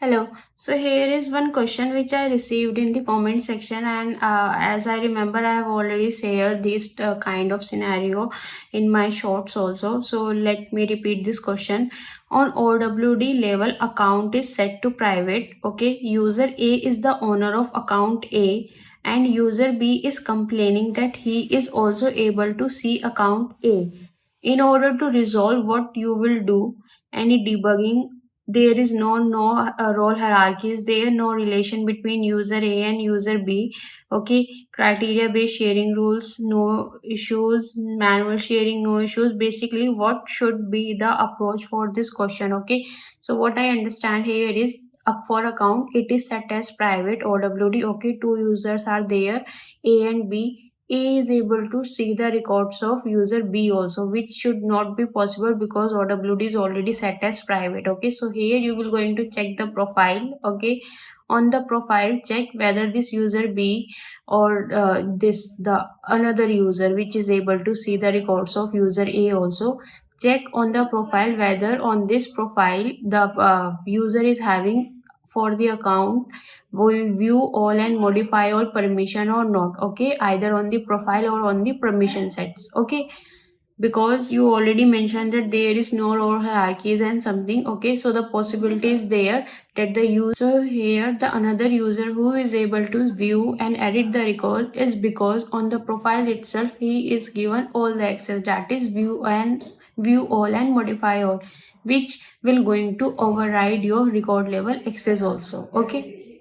Hello. So here is one question which I received in the comment section, and as I remember, I have already shared this kind of scenario in my shorts also. So let me repeat this question. On OWD level, account is set to private. Okay, user A is the owner of account A, and user B is complaining that he is also able to see account A. In order to resolve, what you will do, any debugging, there is no role hierarchy is there, no relation between user A and user B. Okay, criteria based sharing rules, no issues, manual sharing, no issues. Basically, what should be the approach for this question? Okay, so what I understand here is, for account it is set as private OWD. Okay, two users are there, A and B. A is able to see the records of user B also, which should not be possible because OWD is already set as private. Okay, so here you will going to check the profile. Okay, on the profile, check whether this user B or the another user which is able to see the records of user A also. Check on the profile whether on this profile the user is having for the account we view all and modify all permission or not. Okay, either on the profile or on the permission sets. Okay, because you already mentioned that there is no role hierarchies and something. Okay, so the possibility is there that the user here, the another user who is able to view and edit the record, is because on the profile itself he is given all the access, that is view all and modify all, which will going to override your record level access also. Okay,